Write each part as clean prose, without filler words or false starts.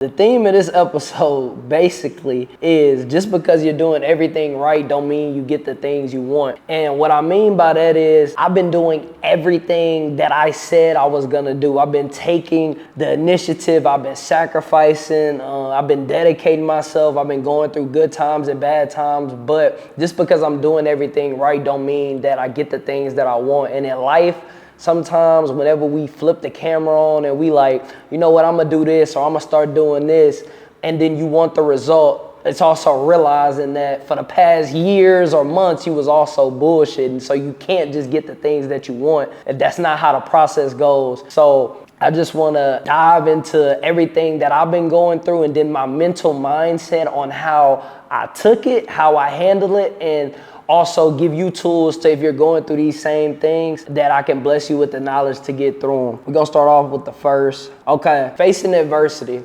The theme of this episode basically is just because you're doing everything right don't mean you get the things you want. And what I mean by that is I've been doing everything that I said I was gonna do. I've been taking the initiative, I've been sacrificing, I've been dedicating myself, I've been going through good times and bad times, but just because I'm doing everything right don't mean that I get the things that I want. And in life, sometimes whenever we flip the camera on and we like, you know what, I'm gonna do this or I'm gonna start doing this, and then you want the result, it's also realizing that for the past years or months you was also bullshitting, so you can't just get the things that you want, and that's not how the process goes. So I just want to dive into everything that I've been going through and then my mental mindset on how I took it, how I handle it, and also give you tools to, if you're going through these same things, that I can bless you with the knowledge to get through them. We're gonna start off with the first. Okay, facing adversity.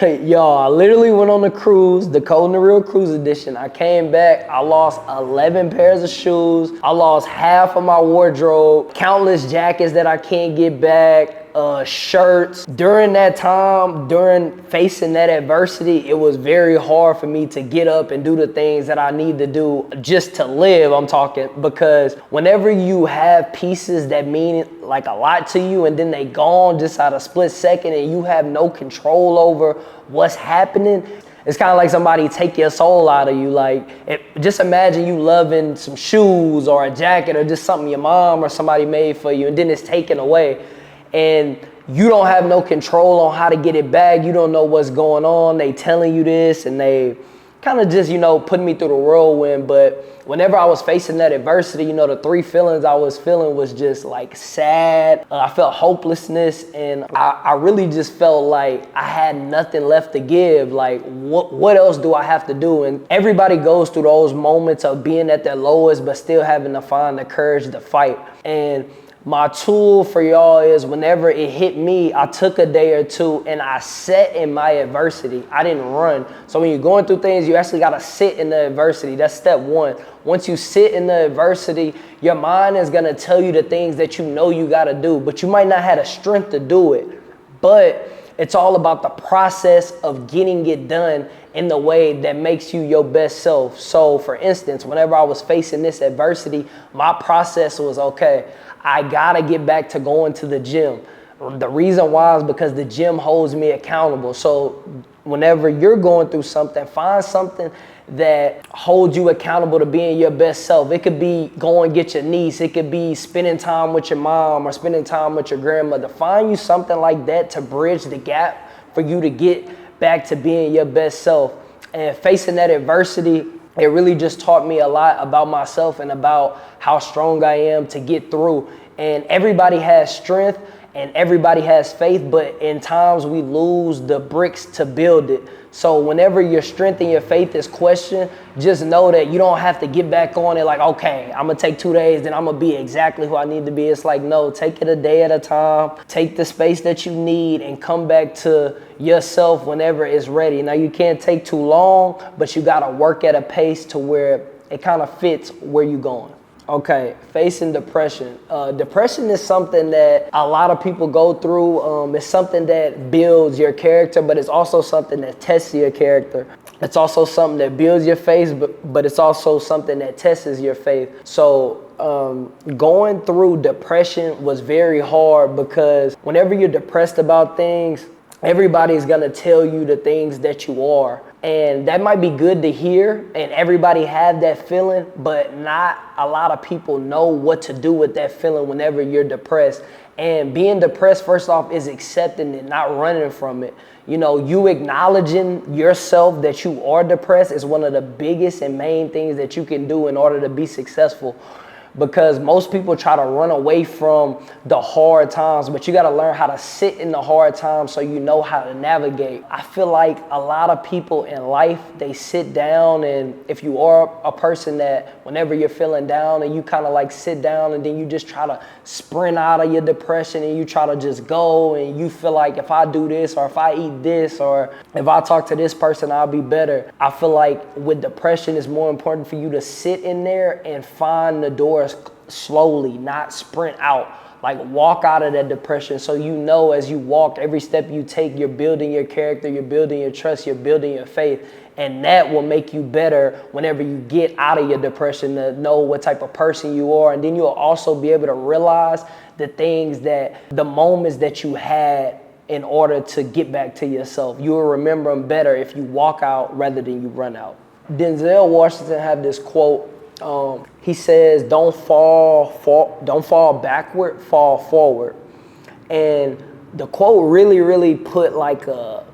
Y'all, I literally went on a cruise, the Cold and the Real Cruise Edition. I came back, I lost 11 pairs of shoes. I lost half of my wardrobe, countless jackets that I can't get back, shirts. During that time, during facing that adversity, it was very hard for me to get up and do the things that I need to do just to live, I'm talking, because whenever you have pieces that mean like a lot to you and then they gone just out of split second and you have no control over what's happening, it's kind of like somebody take your soul out of you. Like, just imagine you loving some shoes or a jacket or just something your mom or somebody made for you, and then it's taken away. And you don't have no control on how to get it back. You don't know what's going on. They telling you this and they kind of just, putting me through the whirlwind. But whenever I was facing that adversity, the three feelings I was feeling was just like sad. I felt hopelessness, and I really just felt like I had nothing left to give. Like, what else do I have to do? And everybody goes through those moments of being at their lowest, but still having to find the courage to fight. And my tool for y'all is whenever it hit me, I took a day or two and I sat in my adversity. I didn't run. So when you're going through things, you actually got to sit in the adversity. That's step one. Once you sit in the adversity, your mind is going to tell you the things that you know you got to do, but you might not have the strength to do it. But it's all about the process of getting it done in the way that makes you your best self. So for instance, whenever I was facing this adversity, my process was, okay, I gotta get back to going to the gym. The reason why is because the gym holds me accountable. So whenever you're going through something, find something that holds you accountable to being your best self. It could be go and get your niece. It could be spending time with your mom or spending time with your grandmother. Find you something like that to bridge the gap for you to get back to being your best self. And facing that adversity, it really just taught me a lot about myself and about how strong I am to get through. And everybody has strength and everybody has faith, but in times we lose the bricks to build it. So whenever your strength and your faith is questioned, just know that you don't have to get back on it like, okay, I'm gonna take 2 days, then I'm gonna be exactly who I need to be. It's like, no, take it a day at a time. Take the space that you need and come back to yourself whenever it's ready. Now, you can't take too long, but you gotta work at a pace to where it kind of fits where you're going. Okay, facing depression. Depression is something that a lot of people go through. It's something that builds your character, but it's also something that tests your character. It's also something that builds your faith, but it's also something that tests your faith. So going through depression was very hard because whenever you're depressed about things, everybody's gonna tell you the things that you are. And that might be good to hear, and everybody have that feeling, but not a lot of people know what to do with that feeling whenever you're depressed. And being depressed, first off, is accepting it, not running from it. You acknowledging yourself that you are depressed is one of the biggest and main things that you can do in order to be successful. Because most people try to run away from the hard times, but you got to learn how to sit in the hard times so you know how to navigate. I feel like a lot of people in life, they sit down, and if you are a person that whenever you're feeling down and you kind of like sit down and then you just try to sprint out of your depression and you try to just go and you feel like if I do this or if I eat this or if I talk to this person, I'll be better. I feel like with depression, it's more important for you to sit in there and find the doors slowly, not sprint out. like walk out of that depression. So you know, as you walk, every step you take, you're building your character, you're building your trust, you're building your faith. And that will make you better whenever you get out of your depression, to know what type of person you are. And then you'll also be able to realize the moments that you had in order to get back to yourself. You will remember them better if you walk out rather than you run out. Denzel Washington had this quote. He says, "Don't fall backward, fall forward." And the quote really put like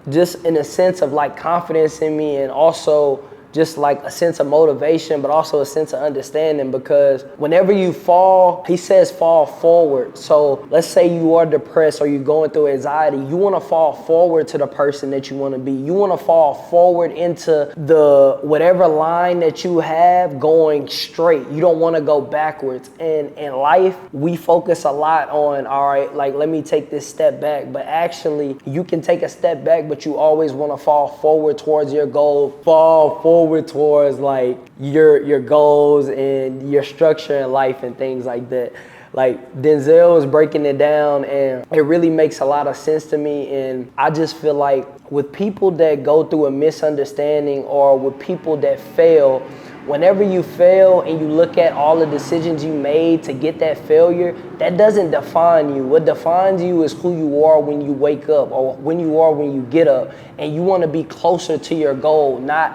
just in a sense of like confidence in me, and also just like a sense of motivation, but also a sense of understanding, because whenever you fall, he says fall forward. So let's say you are depressed or you're going through anxiety, you want to fall forward to the person that you want to be. You want to fall forward into the whatever line that you have, going straight. You don't want to go backwards. And in life, we focus a lot on, all right, like let me take this step back, but actually you can take a step back, but you always want to fall forward towards your goal, fall forward towards like your goals and your structure in life and things like that. Like Denzel is breaking it down, and it really makes a lot of sense to me. And I just feel like with people that go through a misunderstanding, or with people that fail, whenever you fail and you look at all the decisions you made to get that failure, that doesn't define you. What defines you is who you are when you wake up, or when you are when you get up. And you want to be closer to your goal, not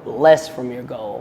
less from your goal.